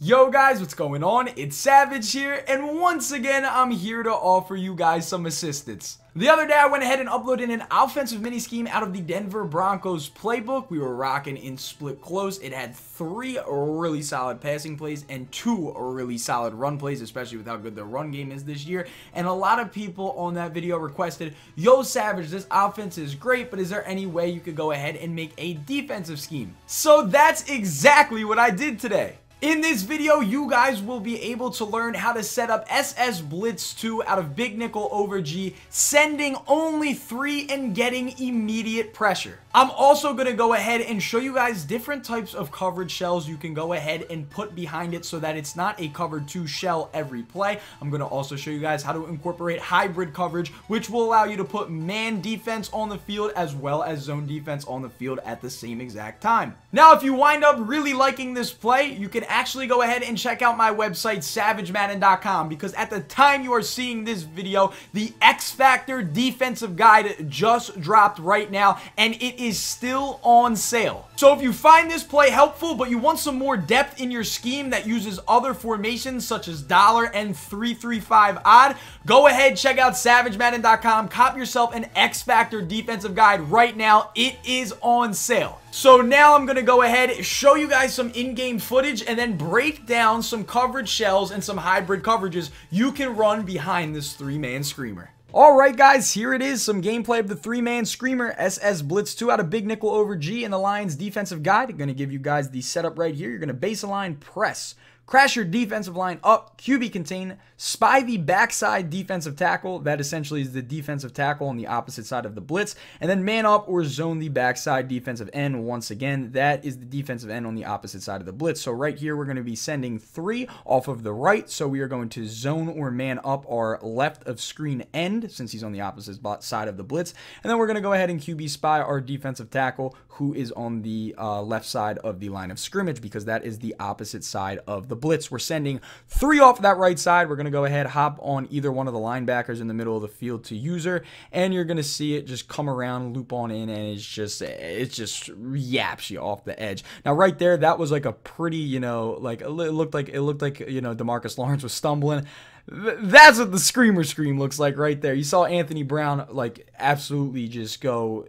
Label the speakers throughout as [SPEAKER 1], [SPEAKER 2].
[SPEAKER 1] Yo guys, what's going on? It's Savage here, and once again, I'm here to offer you guys some assistance. The other day, I went ahead and uploaded an offensive mini scheme out of the Denver Broncos playbook. We were rocking in split close. It had 3 really solid passing plays and 2 really solid run plays, especially with how good the run game is this year. And a lot of people on that video requested, yo Savage, this offense is great, but is there any way you could go ahead and make a defensive scheme? So that's exactly what I did today. In this video, you guys will be able to learn how to set up SS Blitz 2 out of Big Nickel over G, sending only 3 and getting immediate pressure. I'm also going to go ahead and show you guys different types of coverage shells you can go ahead and put behind it so that it's not a cover 2 shell every play. I'm going to also show you guys how to incorporate hybrid coverage, which will allow you to put man defense on the field as well as zone defense on the field at the same exact time. Now, if you wind up really liking this play, you can actually go ahead and check out my website, savagemadden.com, because at the time you are seeing this video, the X Factor defensive guide just dropped right now, and it is still on sale. So if you find this play helpful, but you want some more depth in your scheme that uses other formations such as dollar and 3-3-5 odd, go ahead, check out savagemadden.com, cop yourself an X Factor defensive guide right now. It is on sale. So now I'm going to go ahead, show you guys some in-game footage, and then break down some coverage shells and some hybrid coverages you can run behind this 3-man screamer. Alright guys, here it is, some gameplay of the 3-man screamer, SS Blitz 2 out of Big Nickel over G in the Lions defensive guide. I'm going to give you guys the setup right here. You're going to baseline press. Crash your defensive line up, QB contain, spy the backside defensive tackle. That essentially is the defensive tackle on the opposite side of the blitz. And then man up or zone the backside defensive end. Once again, that is the defensive end on the opposite side of the blitz. So right here, we're going to be sending 3 off of the right. So we are going to zone or man up our left of screen end since he's on the opposite side of the blitz. And then we're going to go ahead and QB spy our defensive tackle who is on the left side of the line of scrimmage because that is the opposite side of the blitz. We're sending 3 off that right side. We're going to go ahead, hop on either one of the linebackers in the middle of the field to user, and you're going to see it just come around, loop on in, and it just yaps you off the edge. Now right there, that was like a pretty, like it looked like DeMarcus Lawrence was stumbling. That's what the screamer scream looks like right there. You saw Anthony Brown like absolutely just go.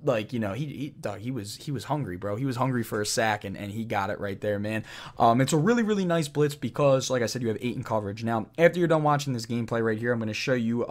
[SPEAKER 1] Like, he was hungry, bro. He was hungry for a sack, and he got it right there, man. It's a really, really nice blitz because, like I said, you have 8 in coverage. Now, after you're done watching this gameplay right here, I'm going to show you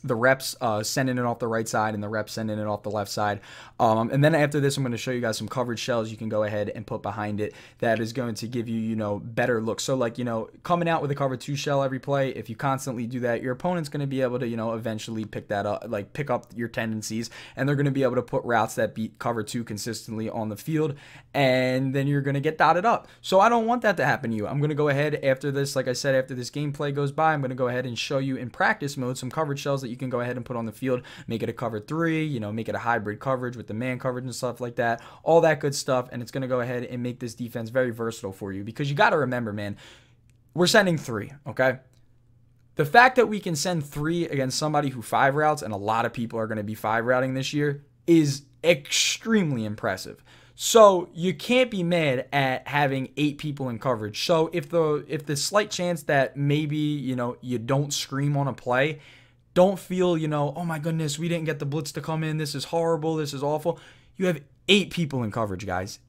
[SPEAKER 1] the reps sending it off the right side and the reps sending it off the left side. And then after this, I'm going to show you guys some coverage shells you can go ahead and put behind it that is going to give you, better looks. So, like, coming out with a cover 2 shell every play, if you constantly do that, your opponent's going to be able to, eventually pick that up, like pick up your tendencies, and they're going to be able to put routes that beat cover 2 consistently on the field, and then you're going to get dotted up. So I don't want that to happen to you. I'm going to go ahead after this, like I said, after this gameplay goes by, I'm going to go ahead and show you in practice mode some coverage shells that you can go ahead and put on the field, make it a cover 3, make it a hybrid coverage with the man coverage and stuff like that, all that good stuff, and it's going to go ahead and make this defense very versatile for you because you got to remember, man, we're sending 3, okay? The fact that we can send 3 against somebody who 5 routes, and a lot of people are going to be 5 routing this year, is extremely impressive. So you can't be mad at having 8 people in coverage. So if the slight chance that maybe, you don't scream on a play, don't feel, oh my goodness, we didn't get the blitz to come in. This is horrible. This is awful. You have 8 people in coverage, guys.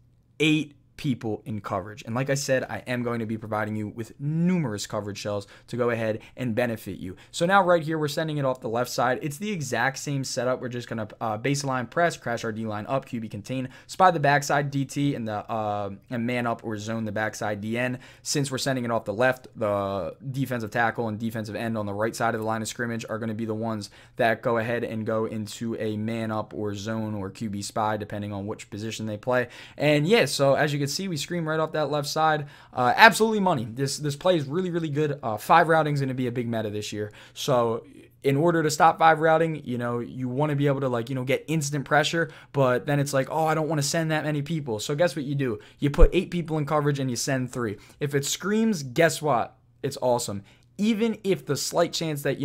[SPEAKER 1] 8 people in coverage. And like I said, I am going to be providing you with numerous coverage shells to go ahead and benefit you. So now right here, we're sending it off the left side. It's the exact same setup. We're just going to baseline press, crash our D-line up, QB contain, spy the backside DT, and man up or zone the backside DN. Since we're sending it off the left, the defensive tackle and defensive end on the right side of the line of scrimmage are going to be the ones that go ahead and go into a man up or zone or QB spy, depending on which position they play. And yeah, so as you can see, we scream right off that left side. Absolutely money. This play is really, really good. 5 routing is going to be a big meta this year. So in order to stop 5 routing, you want to be able to get instant pressure, but then it's like, oh, I don't want to send that many people. So guess what you do? You put 8 people in coverage and you send 3. If it screams, guess what? It's awesome. Even if the slight chance that,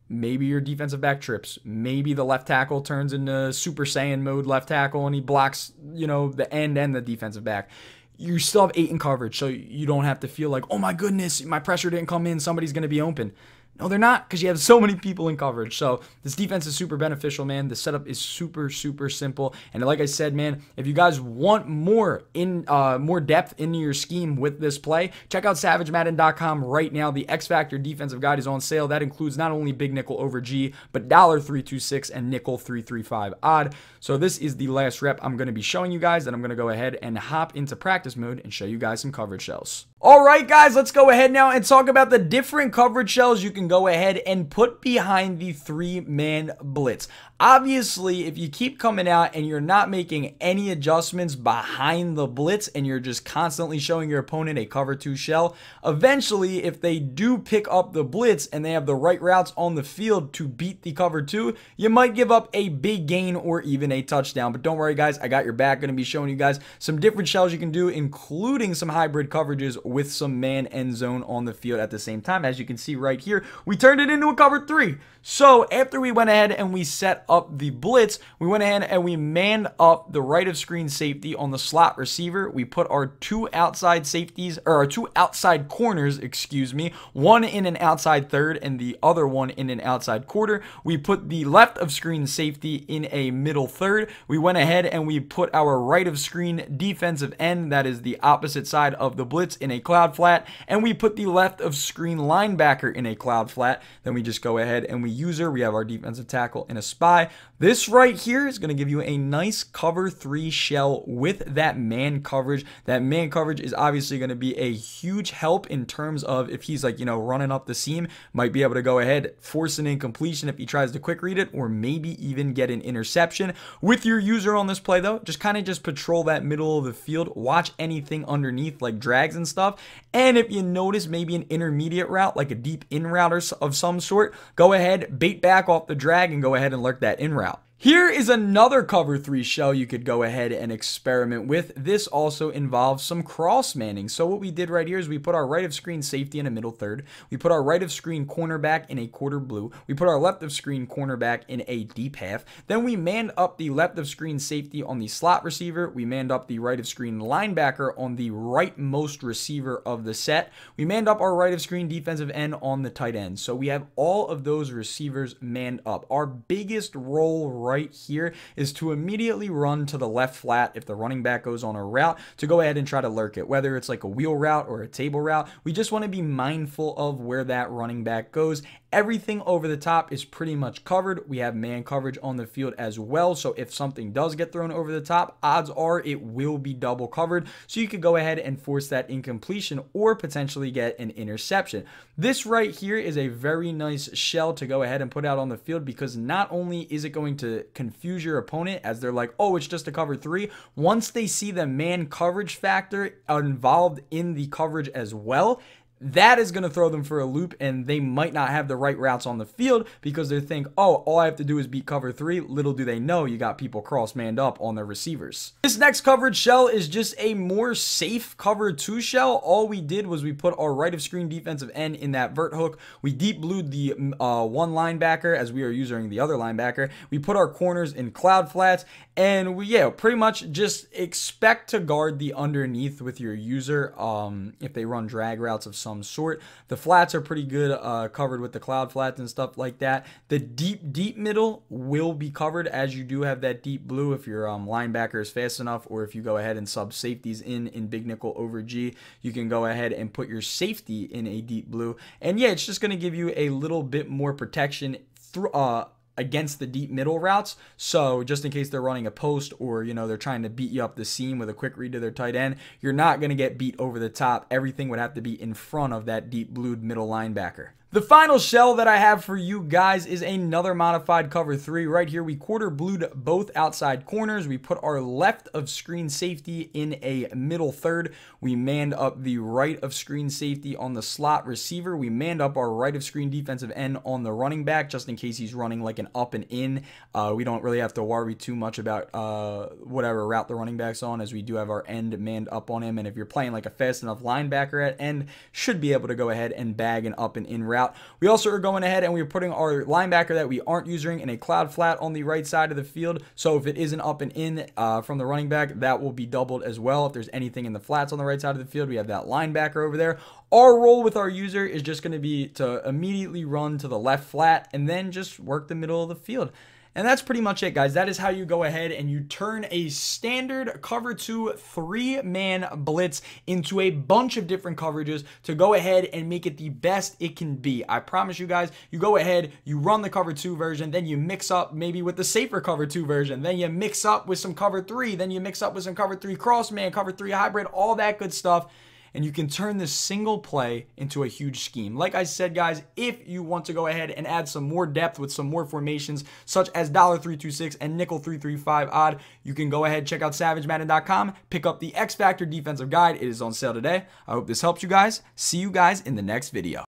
[SPEAKER 1] maybe your defensive back trips. Maybe the left tackle turns into Super Saiyan mode left tackle and he blocks, the end and the defensive back. you still have 8 in coverage, so you don't have to feel like, oh my goodness, my pressure didn't come in, somebody's going to be open. No, they're not, because you have so many people in coverage. So this defense is super beneficial, man. The setup is super, super simple. And like I said, man, if you guys want more depth into your scheme with this play, check out SavageMadden.com right now. The X Factor defensive guide is on sale. That includes not only big nickel over G, but $326 and nickel 335 odd. So this is the last rep I'm going to be showing you guys. Then I'm going to go ahead and hop into practice mode and show you guys some coverage shells. All right, guys, let's go ahead now and talk about the different coverage shells you can go ahead and put behind the 3-man blitz. Obviously, if you keep coming out and you're not making any adjustments behind the blitz and you're just constantly showing your opponent a cover 2 shell, eventually, if they do pick up the blitz and they have the right routes on the field to beat the cover 2, you might give up a big gain or even a touchdown. But don't worry, guys, I got your back. Going to be showing you guys some different shells you can do, including some hybrid coverages with some man end zone on the field at the same time. As you can see right here, we turned it into a cover 3. So after we went ahead and we set up the blitz, we went ahead and we manned up the right of screen safety on the slot receiver. We put our 2 outside safeties, or our 2 outside corners, excuse me, one in an outside third and the other one in an outside quarter. We put the left of screen safety in a middle third. We went ahead and we put our right of screen defensive end, that is the opposite side of the blitz, in a cloud flat, and we put the left of screen linebacker in a cloud flat. Then we just go ahead and we have our defensive tackle in a spy. This right here is going to give you a nice cover 3 shell with that man coverage. That man coverage is obviously going to be a huge help in terms of if he's like, running up the seam, might be able to go ahead, force an incompletion if he tries to quick read it, or maybe even get an interception. With your user on this play though, just patrol that middle of the field, watch anything underneath like drags and stuff, and if you notice maybe an intermediate route, like a deep in route of some sort, go ahead, bait back off the drag and go ahead and lurk that in route. Here is another cover 3 shell you could go ahead and experiment with. This also involves some cross manning. So what we did right here is we put our right of screen safety in a middle third. We put our right of screen cornerback in a quarter blue. We put our left of screen cornerback in a deep half. Then we manned up the left of screen safety on the slot receiver. We manned up the right of screen linebacker on the rightmost receiver of the set. We manned up our right of screen defensive end on the tight end. So we have all of those receivers manned up. Our biggest role right here is to immediately run to the left flat if the running back goes on a route, to go ahead and try to lurk it, whether it's like a wheel route or a table route. We just want to be mindful of where that running back goes. Everything over the top is pretty much covered. We have man coverage on the field as well, so if something does get thrown over the top, odds are it will be double covered, so you could go ahead and force that incompletion or potentially get an interception. This right here is a very nice shell to go ahead and put out on the field, because not only is it going to confuse your opponent as they're like, oh, it's just a cover 3, once they see the man coverage factor involved in the coverage as well, that is going to throw them for a loop, and they might not have the right routes on the field because they think, oh, all I have to do is beat cover 3. Little do they know you got people cross-manned up on their receivers. This next coverage shell is just a more safe cover 2 shell. All we did was we put our right of screen defensive end in that vert hook. We deep blued the one linebacker as we are using the other linebacker. We put our corners in cloud flats, and we, pretty much just expect to guard the underneath with your user if they run drag routes of some sort. The flats are pretty good covered with the cloud flats and stuff like that. The deep middle will be covered, as you do have that deep blue if your linebacker is fast enough, or if you go ahead and sub safeties in big nickel over G, you can go ahead and put your safety in a deep blue. And yeah, it's just going to give you a little bit more protection through against the deep middle routes. So just in case they're running a post, or they're trying to beat you up the seam with a quick read to their tight end, you're not going to get beat over the top. Everything would have to be in front of that deep blued middle linebacker. The final shell that I have for you guys is another modified cover 3. Right here, we quarter blued both outside corners. We put our left of screen safety in a middle third. We manned up the right of screen safety on the slot receiver. We manned up our right of screen defensive end on the running back, just in case he's running like an up and in. We don't really have to worry too much about whatever route the running back's on, as we do have our end manned up on him. And if you're playing like a fast enough linebacker at end, should be able to go ahead and bag an up and in route. out. We also are going ahead and we're putting our linebacker that we aren't using in a cloud flat on the right side of the field. So if it isn't up and in from the running back, that will be doubled as well. If there's anything in the flats on the right side of the field, we have that linebacker over there. Our role with our user is just going to be to immediately run to the left flat and then just work the middle of the field. And that's pretty much it, guys. That is how you go ahead and you turn a standard cover 2 3-man blitz into a bunch of different coverages to go ahead and make it the best it can be. I promise you guys, you go ahead, you run the cover 2 version, then you mix up maybe with the safer cover 2 version, then you mix up with some cover 3, then you mix up with some cover 3 cross man, cover 3 hybrid, all that good stuff. And you can turn this single play into a huge scheme. Like I said, guys, if you want to go ahead and add some more depth with some more formations, such as $326 and nickel 335 odd, you can go ahead, check out SavageMadden.com, pick up the X Factor Defensive Guide. It is on sale today. I hope this helps you guys. See you guys in the next video.